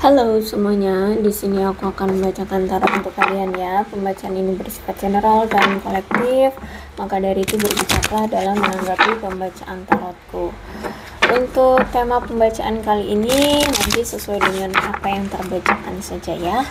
Halo semuanya, di sini aku akan membacakan tarot untuk kalian ya. Pembacaan ini bersifat general dan kolektif, maka dari itu berbijaklah dalam menanggapi pembacaan tarotku. Untuk tema pembacaan kali ini nanti sesuai dengan apa yang terbacakan saja ya.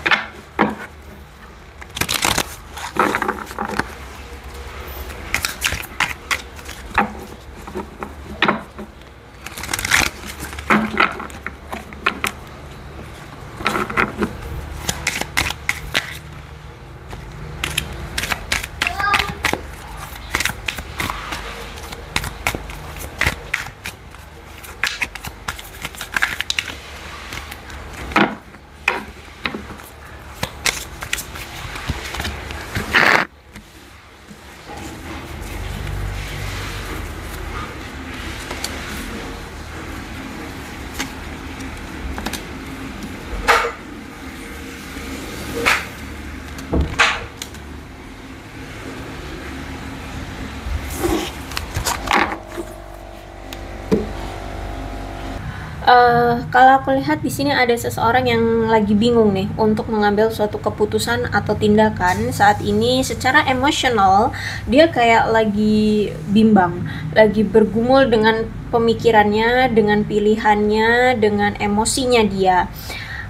Kalau aku lihat di sini ada seseorang yang lagi bingung nih untuk mengambil suatu keputusan atau tindakan saat ini. Secara emosional dia kayak lagi bimbang, lagi bergumul dengan pemikirannya, dengan pilihannya, dengan emosinya dia.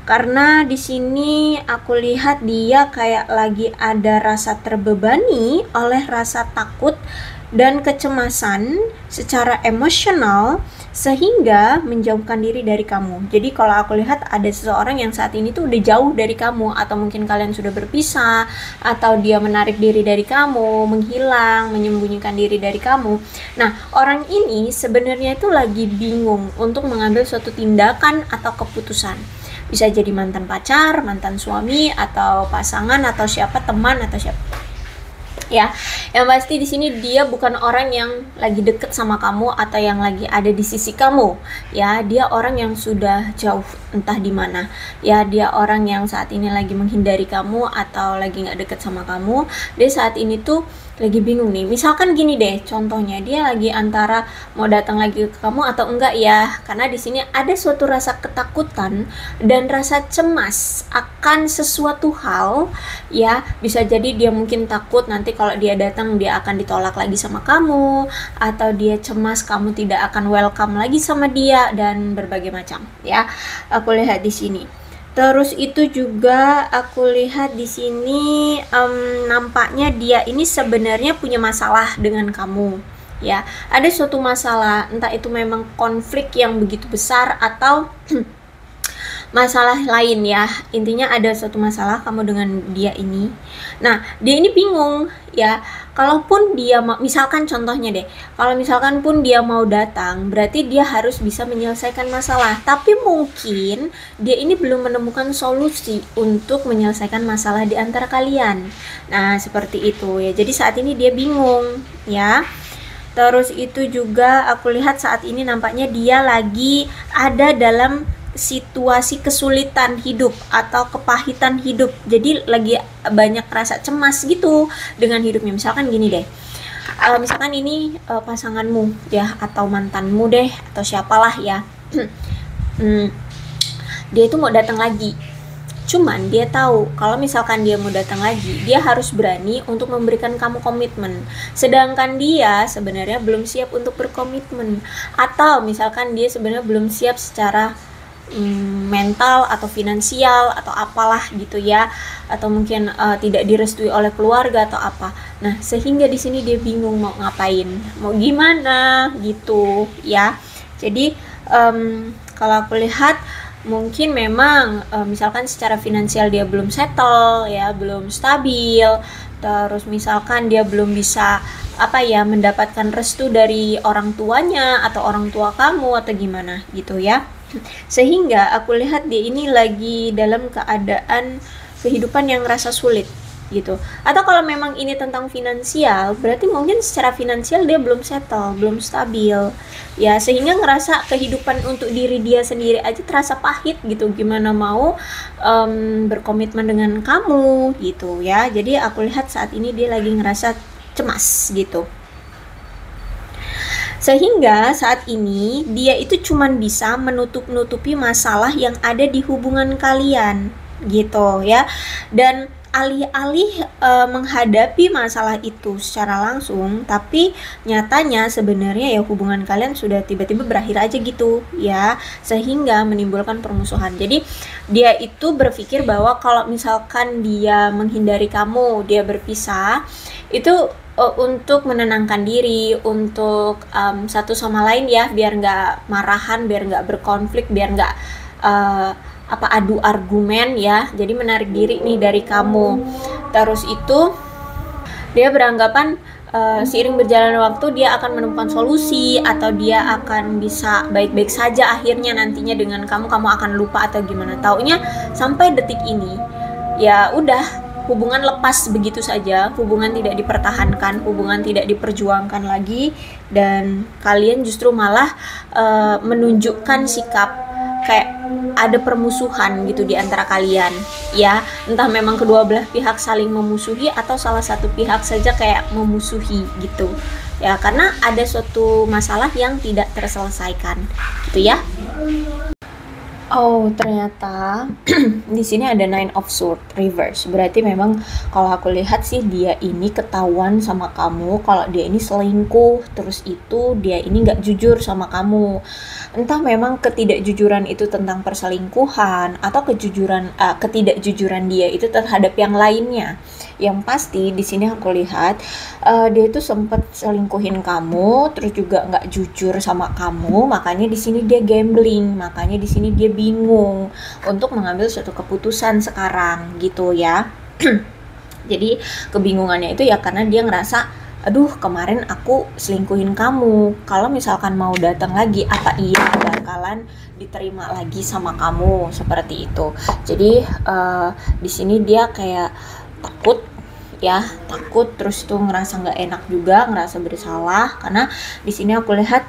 Karena di sini aku lihat dia kayak lagi ada rasa terbebani oleh rasa takut dan kecemasan secara emosional sehingga menjauhkan diri dari kamu. Jadi kalau aku lihat ada seseorang yang saat ini tuh udah jauh dari kamu, atau mungkin kalian sudah berpisah, atau dia menarik diri dari kamu, menghilang, menyembunyikan diri dari kamu. Nah, orang ini sebenarnya itu lagi bingung untuk mengambil suatu tindakan atau keputusan. Bisa jadi mantan pacar, mantan suami, atau pasangan, atau siapa, teman, atau siapa. Ya, yang pasti di sini dia bukan orang yang lagi deket sama kamu atau yang lagi ada di sisi kamu. Ya, dia orang yang sudah jauh entah di mana. Ya, dia orang yang saat ini lagi menghindari kamu atau lagi nggak deket sama kamu. Dia saat ini tuh lagi bingung nih. Misalkan gini deh, contohnya dia lagi antara mau datang lagi ke kamu atau enggak ya. Karena di sini ada suatu rasa ketakutan dan rasa cemas akan sesuatu hal. Ya, bisa jadi dia mungkin takut nanti kalau dia datang dia akan ditolak lagi sama kamu, atau dia cemas kamu tidak akan welcome lagi sama dia, dan berbagai macam ya. Aku lihat di sini. Terus itu juga aku lihat di sini nampaknya dia ini sebenarnya punya masalah dengan kamu. Ya, ada suatu masalah, entah itu memang konflik yang begitu besar atau masalah lain ya. Intinya ada suatu masalah kamu dengan dia ini. Nah, dia ini bingung ya. Kalaupun dia misalkan contohnya deh, kalau misalkan pun dia mau datang, berarti dia harus bisa menyelesaikan masalah. Tapi mungkin dia ini belum menemukan solusi untuk menyelesaikan masalah di antara kalian. Nah, seperti itu ya. Jadi saat ini dia bingung ya. Terus itu juga aku lihat saat ini nampaknya dia lagi ada dalam situasi kesulitan hidup atau kepahitan hidup. Jadi lagi banyak rasa cemas gitu dengan hidupnya. Misalkan gini deh, misalkan ini pasanganmu ya, atau mantanmu deh, atau siapalah ya. Dia itu mau datang lagi. Cuman dia tahu kalau misalkan dia mau datang lagi, dia harus berani untuk memberikan kamu komitmen. Sedangkan dia sebenarnya belum siap untuk berkomitmen. Atau misalkan dia sebenarnya belum siap secara mental atau finansial atau apalah gitu ya, atau mungkin tidak direstui oleh keluarga atau apa. Nah, sehingga di sini dia bingung mau ngapain, mau gimana gitu ya. Jadi kalau aku lihat mungkin memang misalkan secara finansial dia belum settle ya, belum stabil. Terus misalkan dia belum bisa mendapatkan restu dari orang tuanya atau orang tua kamu atau gimana gitu ya. Sehingga aku lihat dia ini lagi dalam keadaan kehidupan yang rasa sulit gitu. Atau kalau memang ini tentang finansial, berarti mungkin secara finansial dia belum settle, belum stabil ya, sehingga ngerasa kehidupan untuk diri dia sendiri aja terasa pahit gitu. Gimana mau berkomitmen dengan kamu gitu ya. Jadi aku lihat saat ini dia lagi ngerasa cemas gitu. Sehingga saat ini dia itu cuman bisa menutup-nutupi masalah yang ada di hubungan kalian gitu ya. Dan alih-alih menghadapi masalah itu secara langsung, tapi nyatanya sebenarnya ya hubungan kalian sudah tiba-tiba berakhir aja gitu ya, sehingga menimbulkan permusuhan. Jadi dia itu berpikir bahwa kalau misalkan dia menghindari kamu, dia berpisah, itu untuk menenangkan diri, untuk satu sama lain ya, biar nggak marahan, biar nggak berkonflik, biar nggak uh, adu argumen ya. Jadi menarik diri nih dari kamu. Terus itu dia beranggapan seiring berjalannya waktu dia akan menemukan solusi, atau dia akan bisa baik-baik saja akhirnya nantinya dengan kamu akan lupa atau gimana. Taunya sampai detik ini ya udah, hubungan lepas begitu saja, hubungan tidak dipertahankan, hubungan tidak diperjuangkan lagi, dan kalian justru malah menunjukkan sikap kayak ada permusuhan gitu di antara kalian ya. Entah memang kedua belah pihak saling memusuhi atau salah satu pihak saja kayak memusuhi gitu ya, karena ada suatu masalah yang tidak terselesaikan gitu ya. Oh, ternyata di sini ada Nine of Swords reverse. Berarti memang kalau aku lihat sih dia ini ketahuan sama kamu kalau dia ini selingkuh, terus itu dia ini nggak jujur sama kamu. Entah memang ketidakjujuran itu tentang perselingkuhan atau ketidakjujuran dia itu terhadap yang lainnya. Yang pasti di sini aku lihat dia itu sempat selingkuhin kamu, terus juga nggak jujur sama kamu, makanya di sini dia gambling, makanya di sini dia bingung untuk mengambil suatu keputusan sekarang gitu ya. Jadi kebingungannya itu ya karena dia ngerasa, aduh kemarin aku selingkuhin kamu, kalau misalkan mau datang lagi apa iya bakalan diterima lagi sama kamu, seperti itu. Jadi di sini dia kayak takut terus tuh ngerasa nggak enak juga, ngerasa bersalah, karena di sini aku lihat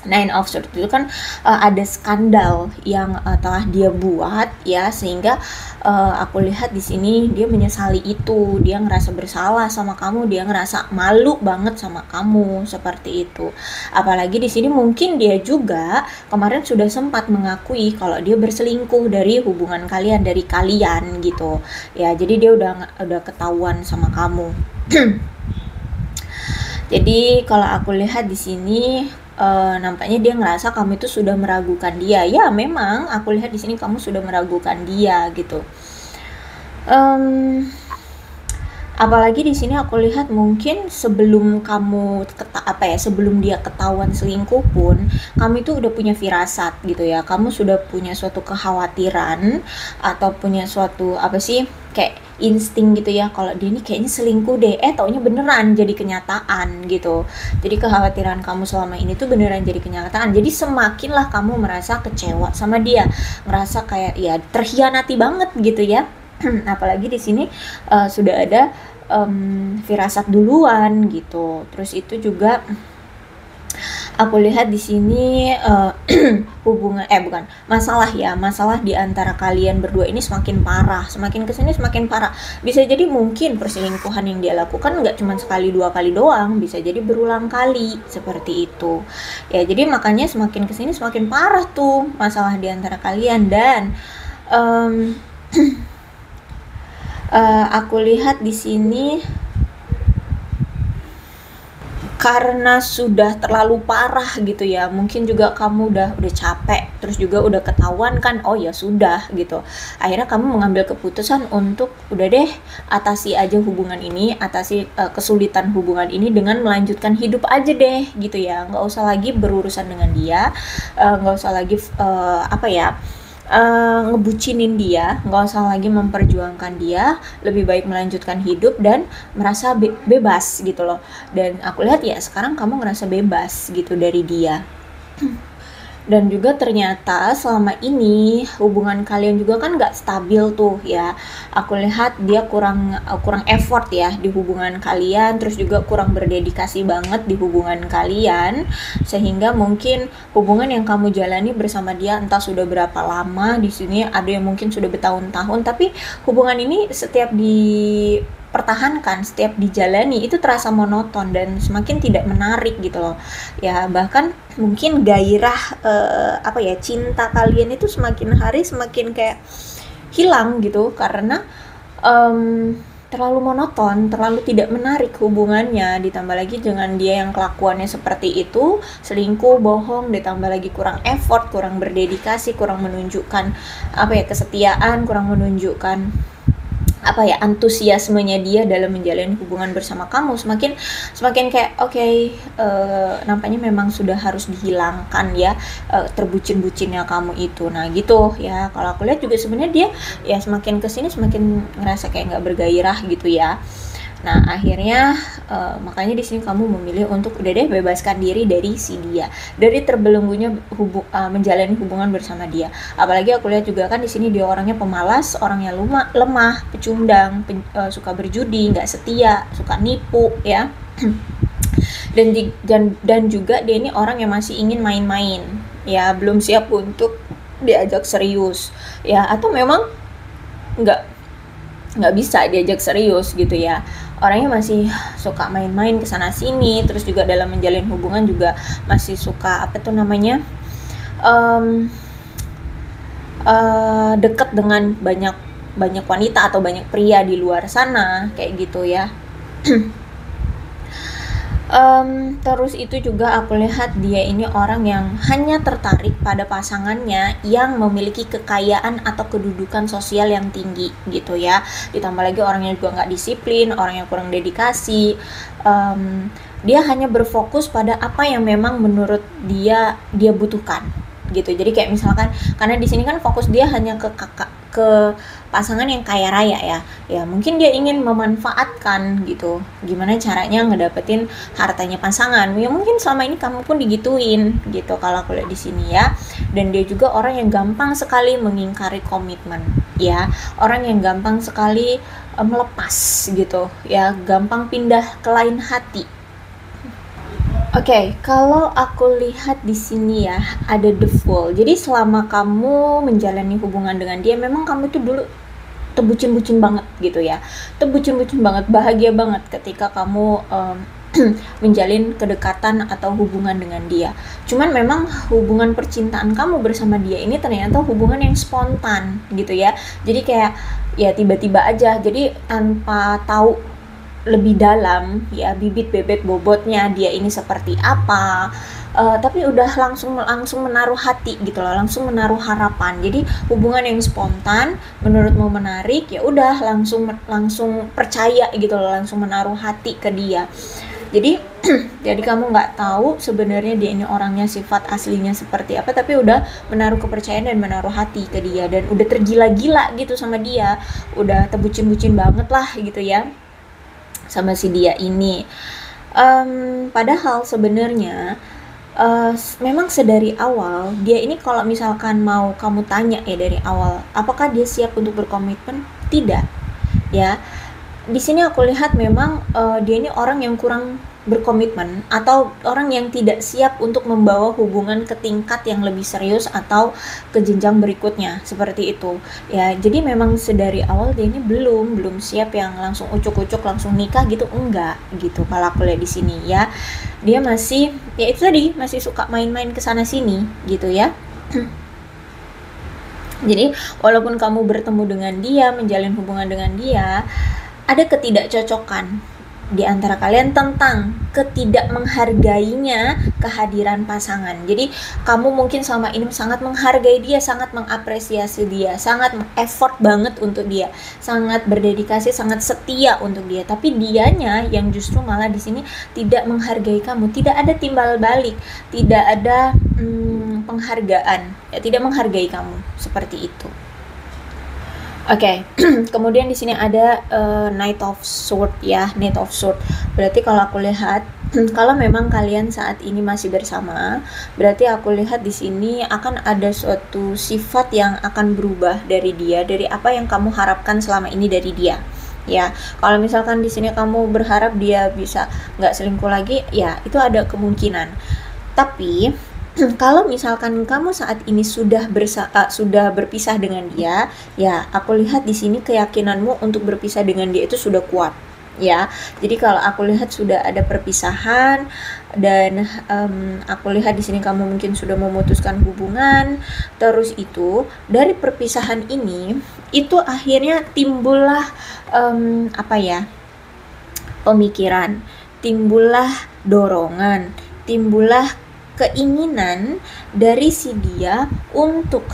Nine of Swords itu kan ada skandal yang telah dia buat ya, sehingga aku lihat di sini dia menyesali itu, dia ngerasa bersalah sama kamu, dia ngerasa malu banget sama kamu, seperti itu. Apalagi di sini mungkin dia juga kemarin sudah sempat mengakui kalau dia berselingkuh dari hubungan kalian, dari kalian gitu ya. Jadi dia udah ketahuan sama kamu. Jadi kalau aku lihat di sini nampaknya dia ngerasa kamu itu sudah meragukan dia. Ya, memang aku lihat di sini kamu sudah meragukan dia gitu. Apalagi di sini aku lihat mungkin sebelum kamu sebelum dia ketahuan selingkuh pun kamu itu udah punya firasat gitu ya. Kamu sudah punya suatu kekhawatiran atau punya suatu kayak insting gitu ya, kalau dia ini kayaknya selingkuh deh, taunya beneran jadi kenyataan gitu. Jadi kekhawatiran kamu selama ini tuh beneran jadi kenyataan. Jadi semakinlah kamu merasa kecewa sama dia, ngerasa kayak ya terhianati banget gitu ya. Apalagi di sini sudah ada firasat duluan gitu. Terus itu juga aku lihat di sini masalah di antara kalian berdua ini semakin parah, semakin kesini semakin parah. Bisa jadi mungkin perselingkuhan yang dia lakukan nggak cuma sekali dua kali doang, bisa jadi berulang kali, seperti itu ya. Jadi makanya semakin kesini semakin parah tuh masalah di antara kalian. Dan aku lihat di sini karena sudah terlalu parah gitu ya, mungkin juga kamu udah capek, terus juga udah ketahuan kan, oh ya sudah gitu, akhirnya kamu mengambil keputusan untuk udah deh atasi aja hubungan ini, atasi kesulitan hubungan ini dengan melanjutkan hidup aja deh gitu ya, nggak usah lagi berurusan dengan dia, nggak usah lagi ngebucinin dia, nggak usah lagi memperjuangkan dia, lebih baik melanjutkan hidup dan merasa bebas gitu loh. Dan aku lihat ya sekarang kamu ngerasa bebas gitu dari dia. Dan juga ternyata selama ini hubungan kalian juga kan nggak stabil tuh ya. Aku lihat dia kurang effort ya di hubungan kalian, terus juga kurang berdedikasi banget di hubungan kalian, sehingga mungkin hubungan yang kamu jalani bersama dia entah sudah berapa lama, di sini ada yang mungkin sudah bertahun-tahun, tapi hubungan ini setiap dipertahankan, setiap dijalani itu terasa monoton dan semakin tidak menarik gitu loh ya. Bahkan mungkin gairah cinta kalian itu semakin hari semakin kayak hilang gitu, karena terlalu monoton, terlalu tidak menarik hubungannya. Ditambah lagi dengan dia yang kelakuannya seperti itu, selingkuh, bohong, ditambah lagi kurang effort, kurang berdedikasi, kurang menunjukkan kesetiaan, kurang menunjukkan antusiasmenya dia dalam menjalin hubungan bersama kamu, semakin kayak nampaknya memang sudah harus dihilangkan ya terbucin-bucinnya kamu itu. Nah gitu ya, kalau aku lihat juga sebenarnya dia ya semakin kesini semakin ngerasa kayak nggak bergairah gitu ya. Nah akhirnya makanya di sini kamu memilih untuk udah deh bebaskan diri dari si dia, dari terbelenggunya menjalani hubungan bersama dia. Apalagi aku lihat juga kan di sini dia orangnya pemalas, orangnya lemah, pecundang, suka berjudi, nggak setia, suka nipu ya. dan juga dia ini orang yang masih ingin main-main ya, belum siap untuk diajak serius ya, atau memang nggak bisa diajak serius gitu ya. Orangnya masih suka main-main kesana sini, terus juga dalam menjalin hubungan juga masih suka dekat dengan banyak wanita atau banyak pria di luar sana kayak gitu ya. Terus itu juga aku lihat dia ini orang yang hanya tertarik pada pasangannya yang memiliki kekayaan atau kedudukan sosial yang tinggi gitu ya. Ditambah lagi orangnya juga nggak disiplin, orang yang kurang dedikasi. Dia hanya berfokus pada apa yang memang menurut dia butuhkan gitu. Jadi kayak misalkan, karena di sini kan fokus dia hanya ke pasangan yang kaya raya ya mungkin dia ingin memanfaatkan gitu, gimana caranya ngedapetin hartanya pasangan ya. Mungkin selama ini kamu pun digituin gitu kalau aku lihat di sini ya. Dan dia juga orang yang gampang sekali mengingkari komitmen ya, orang yang gampang sekali melepas gitu ya, gampang pindah ke lain hati. Oke, kalau aku lihat di sini ya, ada the fool. Jadi selama kamu menjalani hubungan dengan dia, memang kamu tuh dulu tebucin-bucin banget gitu ya. Tebucin-bucin banget, bahagia banget ketika kamu menjalin kedekatan atau hubungan dengan dia. Cuman memang hubungan percintaan kamu bersama dia ini ternyata hubungan yang spontan gitu ya. Jadi kayak ya tiba-tiba aja. Jadi tanpa tahu lebih dalam ya bibit bebek bobotnya dia ini seperti apa, tapi udah langsung menaruh hati gitu loh, langsung menaruh harapan. Jadi hubungan yang spontan menurutmu menarik, ya udah langsung percaya gitu loh, langsung menaruh hati ke dia. Jadi jadi kamu nggak tahu sebenarnya dia ini orangnya sifat aslinya seperti apa, tapi udah menaruh kepercayaan dan menaruh hati ke dia, dan udah tergila-gila gitu sama dia, udah tebucin-bucin banget lah gitu ya sama si dia ini. Padahal sebenarnya memang sedari awal dia ini, kalau misalkan mau kamu tanya ya dari awal, apakah dia siap untuk berkomitmen? Tidak ya. Di sini aku lihat memang dia ini orang yang kurang berkomitmen, atau orang yang tidak siap untuk membawa hubungan ke tingkat yang lebih serius atau ke jenjang berikutnya seperti itu ya. Jadi memang sedari awal dia ini belum siap yang langsung ucuk-ucuk langsung nikah gitu, enggak gitu kalau aku lihat di sini ya. Dia masih ya itu tadi, masih suka main-main kesana sini gitu ya. Jadi walaupun kamu bertemu dengan dia, menjalin hubungan dengan dia, ada ketidakcocokan di antara kalian tentang ketidakmenghargainya kehadiran pasangan. Jadi kamu mungkin selama ini sangat menghargai dia, sangat mengapresiasi dia, sangat effort banget untuk dia, sangat berdedikasi, sangat setia untuk dia. Tapi dianya yang justru malah di sini tidak menghargai kamu, tidak ada timbal balik, tidak ada penghargaan, ya tidak menghargai kamu seperti itu. Oke, kemudian di sini ada Knight of Sword ya, Knight of Sword. Berarti kalau aku lihat Kalau memang kalian saat ini masih bersama, berarti aku lihat di sini akan ada suatu sifat yang akan berubah dari dia, dari apa yang kamu harapkan selama ini dari dia. Ya, kalau misalkan di sini kamu berharap dia bisa nggak selingkuh lagi, ya itu ada kemungkinan. Tapi kalau misalkan kamu saat ini sudah berpisah dengan dia, ya aku lihat di sini keyakinanmu untuk berpisah dengan dia itu sudah kuat. Ya, jadi kalau aku lihat sudah ada perpisahan dan aku lihat di sini kamu mungkin sudah memutuskan hubungan, terus itu dari perpisahan ini itu akhirnya timbullah apa ya, pemikiran, timbullah dorongan, timbullah keinginan dari si dia untuk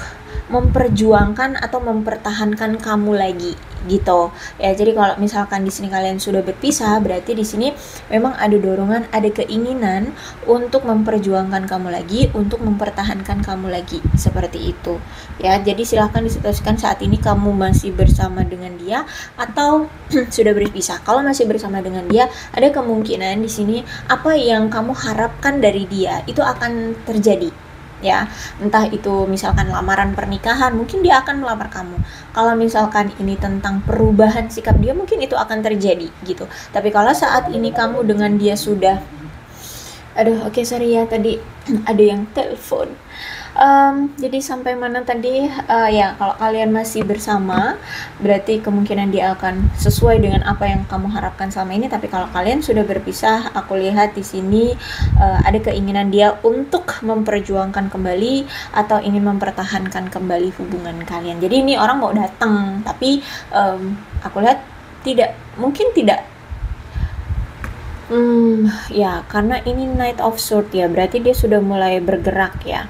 memperjuangkan atau mempertahankan kamu lagi gitu ya. Jadi kalau misalkan di sini kalian sudah berpisah, berarti di sini memang ada dorongan, ada keinginan untuk memperjuangkan kamu lagi, untuk mempertahankan kamu lagi, seperti itu ya. Jadi silahkan disituasikan saat ini kamu masih bersama dengan dia atau sudah berpisah. Kalau masih bersama dengan dia, ada kemungkinan di sini apa yang kamu harapkan dari dia itu akan terjadi ya. Entah itu misalkan lamaran pernikahan, mungkin dia akan melamar kamu. Kalau misalkan ini tentang perubahan sikap dia, mungkin itu akan terjadi gitu. Tapi kalau saat ini kamu dengan dia sudah oke, sorry ya tadi ada yang telepon. Jadi sampai mana tadi? Ya, kalau kalian masih bersama, berarti kemungkinan dia akan sesuai dengan apa yang kamu harapkan selama ini. Tapi kalau kalian sudah berpisah, aku lihat di sini ada keinginan dia untuk memperjuangkan kembali atau ingin mempertahankan kembali hubungan kalian. Jadi ini orang mau datang, tapi aku lihat mungkin tidak. Ya, karena ini Knight of Swords ya, berarti dia sudah mulai bergerak ya.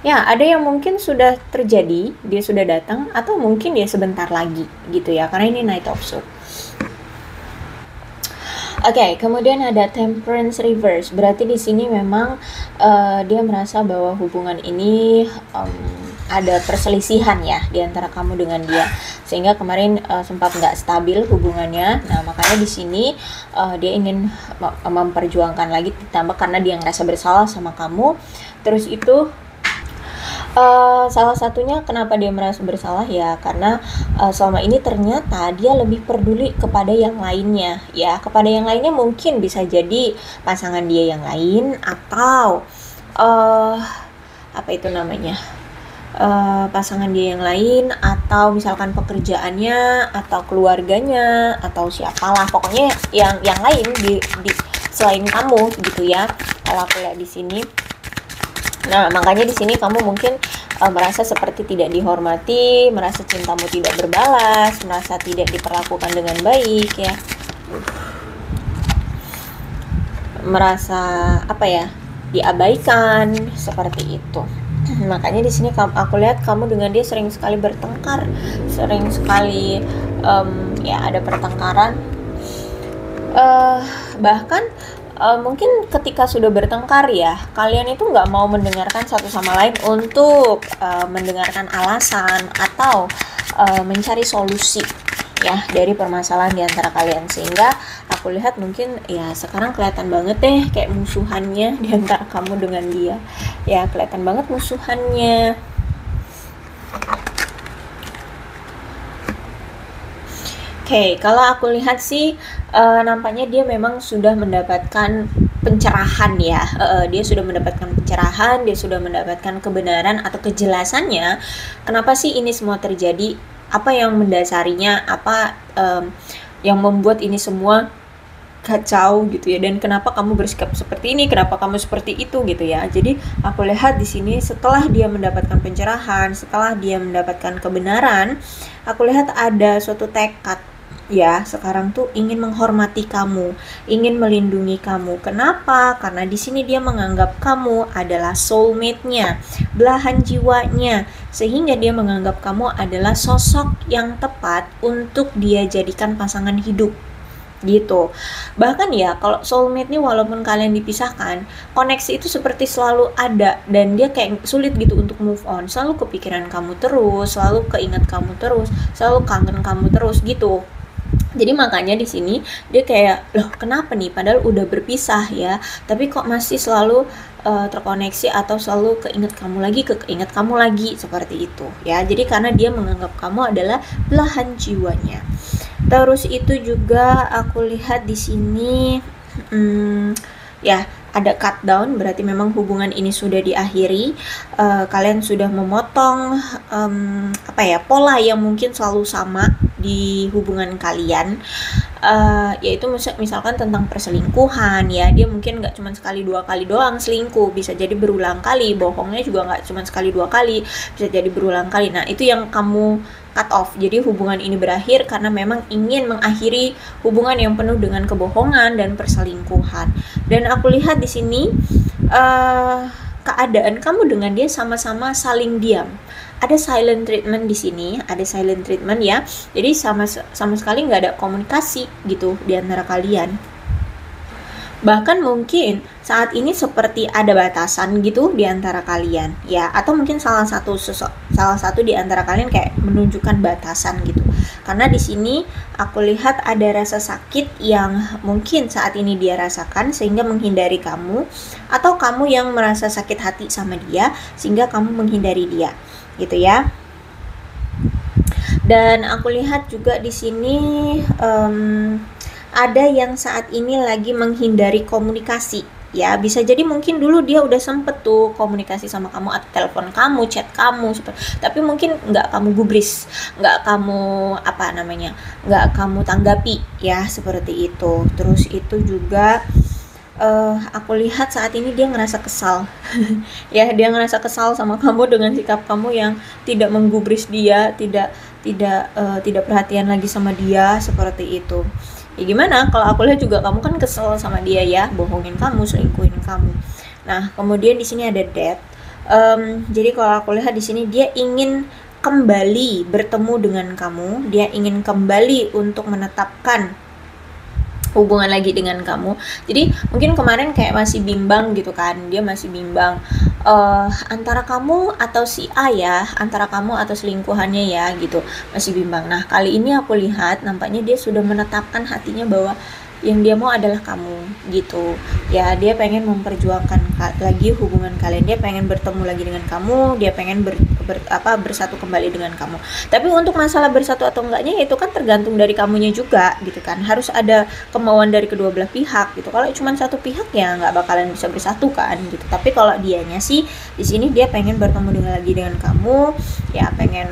Ya, ada yang mungkin sudah terjadi, dia sudah datang, atau mungkin dia sebentar lagi gitu ya, karena ini Knight of Swords. Oke, kemudian ada Temperance Reverse, berarti di sini memang dia merasa bahwa hubungan ini ada perselisihan ya di antara kamu dengan dia, sehingga kemarin sempat nggak stabil hubungannya. Nah, makanya di sini dia ingin memperjuangkan lagi, ditambah karena dia ngerasa bersalah sama kamu. Terus itu salah satunya kenapa dia merasa bersalah ya, karena selama ini ternyata dia lebih peduli kepada yang lainnya ya. Kepada yang lainnya mungkin bisa jadi pasangan dia yang lain, atau apa itu namanya, pasangan dia yang lain, atau misalkan pekerjaannya, atau keluarganya, atau siapalah, pokoknya yang lain di selain kamu gitu ya. Kalau aku lihat di sini, nah makanya di sini kamu mungkin merasa seperti tidak dihormati, merasa cintamu tidak berbalas, merasa tidak diperlakukan dengan baik ya, merasa apa ya, diabaikan, seperti itu. Makanya di sini aku lihat kamu dengan dia sering sekali bertengkar, sering sekali ya ada pertengkaran, bahkan mungkin ketika sudah bertengkar ya, kalian itu nggak mau mendengarkan satu sama lain untuk mendengarkan alasan atau mencari solusi ya dari permasalahan di antara kalian, sehingga aku lihat mungkin ya sekarang kelihatan banget deh kayak musuhannya di antara kamu dengan dia ya, kelihatan banget musuhannya. Oke, kalau aku lihat sih nampaknya dia memang sudah mendapatkan pencerahan ya. Dia sudah mendapatkan pencerahan, dia sudah mendapatkan kebenaran atau kejelasannya. Kenapa sih ini semua terjadi? Apa yang mendasarinya? Apa yang membuat ini semua kacau gitu ya, dan kenapa kamu bersikap seperti ini, kenapa kamu seperti itu gitu ya. Jadi aku lihat di sini setelah dia mendapatkan pencerahan, setelah dia mendapatkan kebenaran, aku lihat ada suatu tekad ya, sekarang tuh ingin menghormati kamu, ingin melindungi kamu. Kenapa? Karena di sini dia menganggap kamu adalah soulmate-nya, belahan jiwanya, sehingga dia menganggap kamu adalah sosok yang tepat untuk dia jadikan pasangan hidup gitu. Bahkan ya, kalau soulmate nih walaupun kalian dipisahkan, koneksi itu seperti selalu ada, dan dia kayak sulit gitu untuk move on, selalu kepikiran kamu terus, selalu keingat kamu terus, selalu kangen kamu terus gitu. Jadi makanya di sini dia kayak, loh kenapa nih? Padahal udah berpisah ya, tapi kok masih selalu terkoneksi atau selalu keinget kamu lagi seperti itu ya. Jadi karena dia menganggap kamu adalah belahan jiwanya. Terus itu juga aku lihat di sini, ya ada cut down, berarti memang hubungan ini sudah diakhiri. Kalian sudah memotong pola yang mungkin selalu sama di hubungan kalian, yaitu misalkan tentang perselingkuhan ya. Dia mungkin nggak cuma sekali dua kali doang selingkuh, bisa jadi berulang kali. Bohongnya juga nggak cuma sekali dua kali, bisa jadi berulang kali. Nah itu yang kamu cut off. Jadi hubungan ini berakhir karena memang ingin mengakhiri hubungan yang penuh dengan kebohongan dan perselingkuhan. Dan aku lihat di sini keadaan kamu dengan dia sama-sama saling diam. Ada silent treatment di sini, ada silent treatment ya. Jadi sama sekali nggak ada komunikasi gitu di antara kalian. Bahkan mungkin saat ini seperti ada batasan gitu di antara kalian ya, atau mungkin salah satu di antara kalian kayak menunjukkan batasan gitu. Karena di sini aku lihat ada rasa sakit yang mungkin saat ini dia rasakan sehingga menghindari kamu, atau kamu yang merasa sakit hati sama dia sehingga kamu menghindari dia gitu ya. Dan aku lihat juga di sini ada yang saat ini lagi menghindari komunikasi ya. Bisa jadi mungkin dulu dia udah sempet tuh komunikasi sama kamu atau telepon kamu, chat kamu, tapi mungkin nggak kamu gubris, nggak kamu nggak kamu tanggapi ya, seperti itu. Terus itu juga aku lihat saat ini dia ngerasa kesal ya, dia ngerasa kesal sama kamu dengan sikap kamu yang tidak menggubris dia, tidak perhatian lagi sama dia, seperti itu. Ya gimana kalau aku lihat juga kamu kan kesel sama dia ya, bohongin kamu, selingkuhin kamu. Nah kemudian di sini ada death. Jadi kalau aku lihat di sini dia ingin kembali bertemu dengan kamu, dia ingin kembali untuk menetapkan hubungan lagi dengan kamu. Jadi mungkin kemarin kayak masih bimbang gitu kan, dia masih bimbang antara kamu atau si A ya, antara kamu atau selingkuhannya ya gitu, masih bimbang. Nah kali ini aku lihat nampaknya dia sudah menetapkan hatinya bahwa yang dia mau adalah kamu gitu ya. Dia pengen memperjuangkan lagi hubungan kalian, dia pengen bertemu lagi dengan kamu, dia pengen bersatu kembali dengan kamu. Tapi untuk masalah bersatu atau enggaknya itu kan tergantung dari kamunya juga gitu kan, harus ada kemauan dari kedua belah pihak gitu. Kalau cuma satu pihak ya nggak bakalan bisa bersatu kan gitu. Tapi kalau dianya sih di sini dia pengen bertemu lagi dengan kamu ya, pengen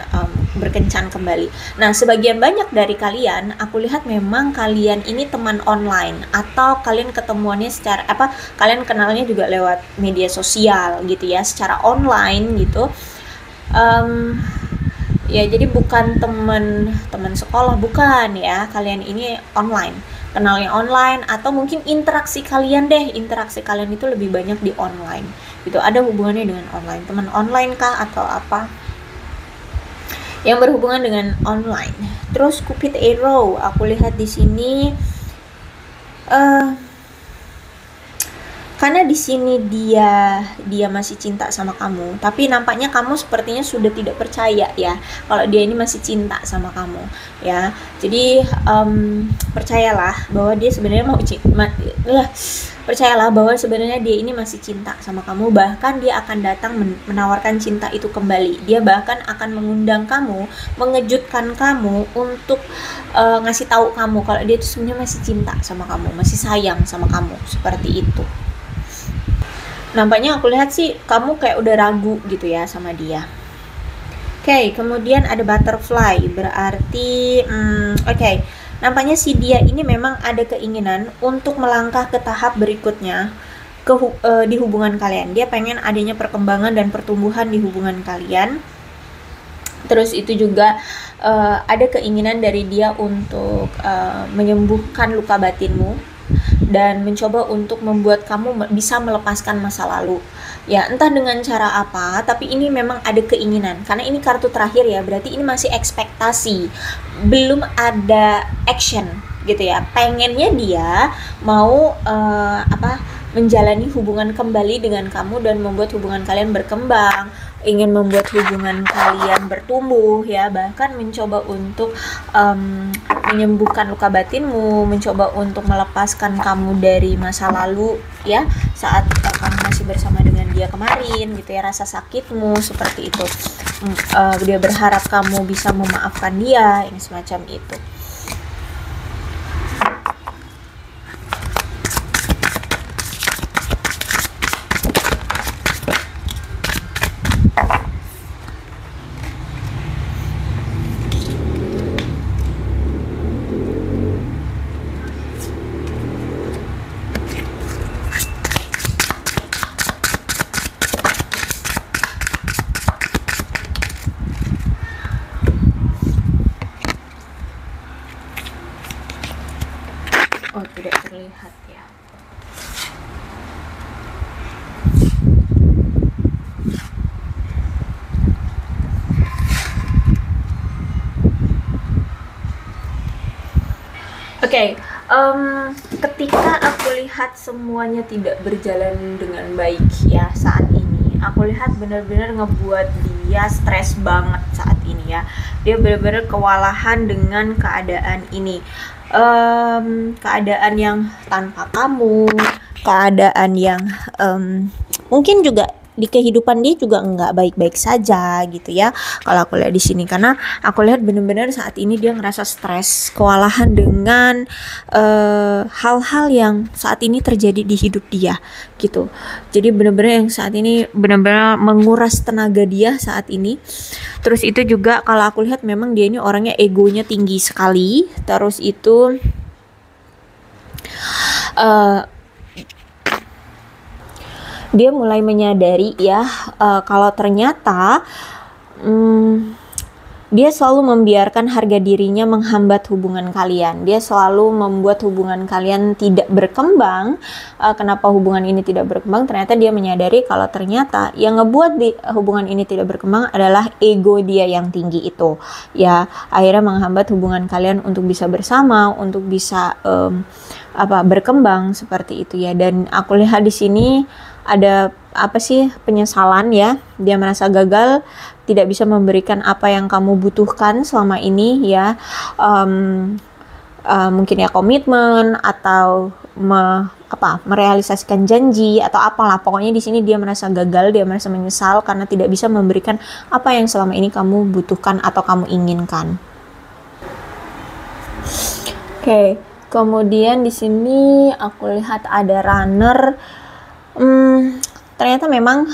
berkencan kembali. Nah sebagian banyak dari kalian aku lihat memang kalian ini teman online, atau kalian ketemuannya secara kalian kenalnya juga lewat media sosial gitu ya, secara online gitu. Ya jadi bukan teman sekolah, bukan ya, kalian ini online, kenalnya online, atau mungkin interaksi kalian itu lebih banyak di online gitu, ada hubungannya dengan online, teman online kah atau apa yang berhubungan dengan online. Terus Cupid Arrow aku lihat di sini karena di sini dia masih cinta sama kamu, tapi nampaknya kamu sepertinya sudah tidak percaya ya kalau dia ini masih cinta sama kamu ya. Jadi percayalah bahwa dia sebenarnya percayalah bahwa sebenarnya dia ini masih cinta sama kamu. Bahkan dia akan datang menawarkan cinta itu kembali. Dia bahkan akan mengundang kamu, mengejutkan kamu untuk ngasih tahu kamu kalau dia itu sebenarnya masih cinta sama kamu, masih sayang sama kamu, seperti itu. Nampaknya aku lihat sih kamu kayak udah ragu gitu ya sama dia. Oke, kemudian ada butterfly, berarti nampaknya si dia ini memang ada keinginan untuk melangkah ke tahap berikutnya di hubungan kalian. Dia pengen adanya perkembangan dan pertumbuhan di hubungan kalian. Terus itu juga ada keinginan dari dia untuk menyembuhkan luka batinmu dan mencoba untuk membuat kamu bisa melepaskan masa lalu ya, entah dengan cara apa, tapi ini memang ada keinginan. Karena ini kartu terakhir ya, berarti ini masih ekspektasi, belum ada action gitu ya. Pengennya dia mau menjalani hubungan kembali dengan kamu dan membuat hubungan kalian berkembang, ingin membuat hubungan kalian bertumbuh ya, bahkan mencoba untuk menyembuhkan luka batinmu, mencoba untuk melepaskan kamu dari masa lalu ya, saat kamu masih bersama dengan dia kemarin gitu ya, rasa sakitmu seperti itu. Dia berharap kamu bisa memaafkan dia, ini semacam itu. Oh, tidak terlihat ya. Oke, ketika aku lihat semuanya tidak berjalan dengan baik ya saat ini, aku lihat benar-benar ngebuat dia stres banget saat ini ya. Dia benar-benar kewalahan dengan keadaan ini. Keadaan yang tanpa kamu, keadaan yang mungkin juga di kehidupan dia juga nggak baik-baik saja gitu ya, kalau aku lihat di sini, karena aku lihat benar-benar saat ini dia ngerasa stres, kewalahan dengan hal-hal yang saat ini terjadi di hidup dia gitu. Jadi benar-benar yang saat ini benar-benar menguras tenaga dia saat ini. Terus itu juga kalau aku lihat memang dia ini orangnya egonya tinggi sekali. Terus itu dia mulai menyadari ya, kalau ternyata dia selalu membiarkan harga dirinya menghambat hubungan kalian. Dia selalu membuat hubungan kalian tidak berkembang. Kenapa hubungan ini tidak berkembang? Ternyata dia menyadari kalau ternyata yang ngebuat hubungan ini tidak berkembang adalah ego dia yang tinggi itu. Ya, akhirnya menghambat hubungan kalian untuk bisa bersama, untuk bisa berkembang seperti itu ya. Dan aku lihat di sini ada penyesalan ya. Dia merasa gagal, tidak bisa memberikan apa yang kamu butuhkan selama ini ya. Mungkin ya komitmen atau merealisasikan janji atau apalah, pokoknya di sini dia merasa gagal, dia merasa menyesal karena tidak bisa memberikan apa yang selama ini kamu butuhkan atau kamu inginkan. Oke, kemudian di sini aku lihat ada runner. Ternyata memang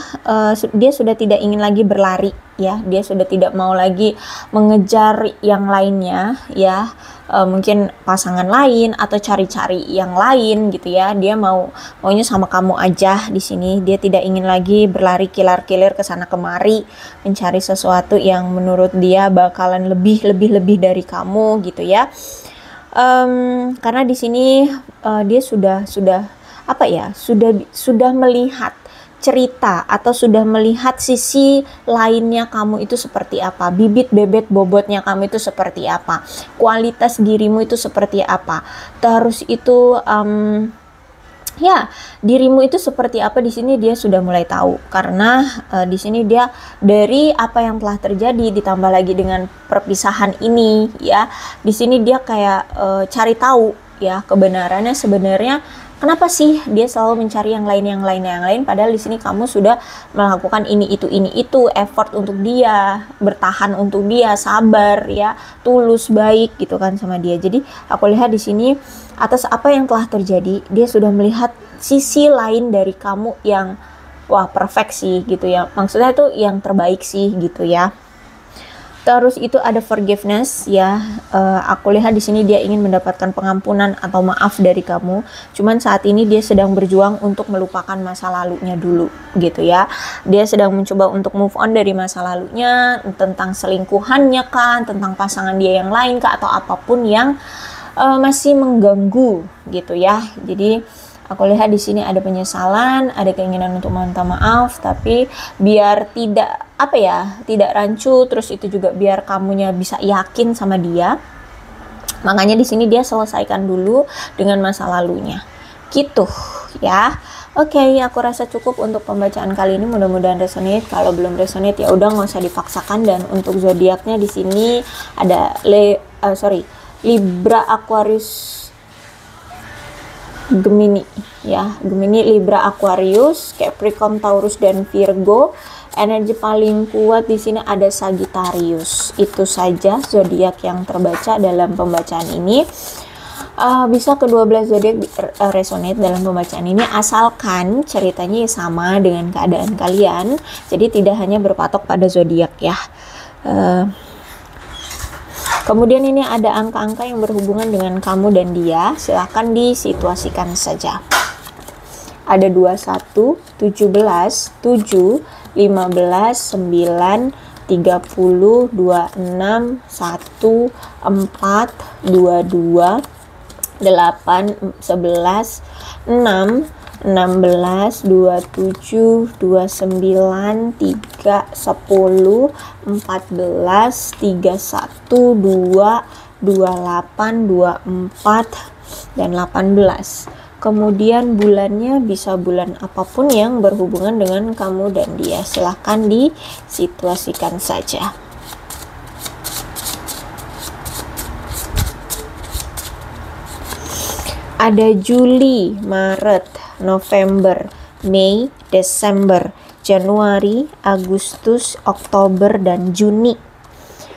dia sudah tidak ingin lagi berlari ya, dia sudah tidak mau lagi mengejar yang lainnya ya, mungkin pasangan lain atau cari-cari yang lain gitu ya. Dia maunya sama kamu aja di sini. Dia tidak ingin lagi berlari kilar-kilir ke sana kemari mencari sesuatu yang menurut dia bakalan lebih dari kamu gitu ya. Karena di sini dia sudah melihat cerita atau sudah melihat sisi lainnya kamu itu seperti apa, bibit bebet bobotnya kamu itu seperti apa, kualitas dirimu itu seperti apa, terus itu dirimu itu seperti apa. Di sini dia sudah mulai tahu, karena di sini dia dari apa yang telah terjadi ditambah lagi dengan perpisahan ini ya, di sini dia kayak cari tahu ya kebenarannya sebenarnya. Kenapa sih dia selalu mencari yang lain, padahal di sini kamu sudah melakukan ini itu effort untuk dia, bertahan untuk dia, sabar ya, tulus, baik gitu kan sama dia. Jadi aku lihat di sini atas apa yang telah terjadi, dia sudah melihat sisi lain dari kamu yang perfect sih gitu ya. Maksudnya itu yang terbaik sih gitu ya. Terus itu ada forgiveness ya. Aku lihat di sini dia ingin mendapatkan pengampunan atau maaf dari kamu. Cuman saat ini dia sedang berjuang untuk melupakan masa lalunya dulu gitu ya. Dia sedang mencoba untuk move on dari masa lalunya, tentang selingkuhannya kan, tentang pasangan dia yang lain kah, atau apapun yang masih mengganggu gitu ya. Jadi aku lihat di sini ada penyesalan, ada keinginan untuk meminta maaf, tapi biar tidak rancu, terus itu juga biar kamunya bisa yakin sama dia. Makanya di sini dia selesaikan dulu dengan masa lalunya. Gitu ya. Oke, aku rasa cukup untuk pembacaan kali ini. Mudah-mudahan resonate. Kalau belum resonate ya udah nggak usah dipaksakan. Dan untuk zodiaknya di sini ada Libra, Aquarius, Gemini ya, Gemini, Libra, Aquarius, Capricorn, Taurus dan Virgo. Energi paling kuat di sini ada Sagittarius. Itu saja zodiak yang terbaca dalam pembacaan ini. Bisa ke-12 zodiak resonate dalam pembacaan ini, asalkan ceritanya sama dengan keadaan kalian. Jadi tidak hanya berpatok pada zodiak ya. Kemudian ini ada angka-angka yang berhubungan dengan kamu dan dia, silahkan disituasikan saja. Ada 21, 17, 7, 15, 9, 30, 26, 1, 4, 22, 8, 11, 6, 16, 27, 29, 3, 10, 14, 31, 2, 28, 24, dan 18. Kemudian bulannya bisa bulan apapun yang berhubungan dengan kamu dan dia. Silahkan disituasikan saja. Ada Juli, Maret, November, Mei, Desember, Januari, Agustus, Oktober, dan Juni.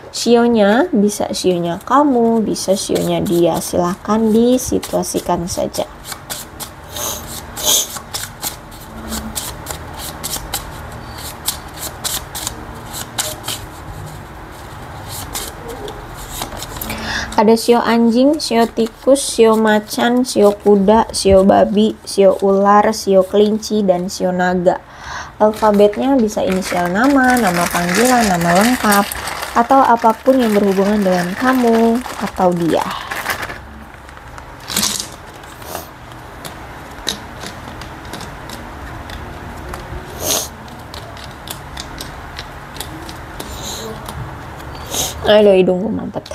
Sionya bisa sionya kamu, bisa sionya dia. Silahkan disituasikan saja. Ada sio anjing, sio tikus, sio macan, sio kuda, sio babi, sio ular, sio kelinci, dan sio naga. Alfabetnya bisa inisial nama, nama panggilan, nama lengkap, atau apapun yang berhubungan dengan kamu atau dia. Aduh, hidungku mampet.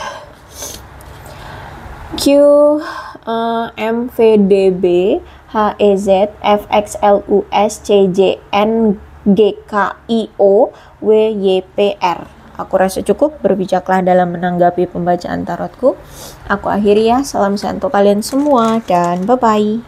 Q, M, V, D, B, H, E, Z, F, X, L, U, S, C, J, N, G, K, I, O, W, Y, P, R. Aku rasa cukup, berbijaklah dalam menanggapi pembacaan tarotku. Aku akhiri ya, salam sehat untuk kalian semua dan bye-bye.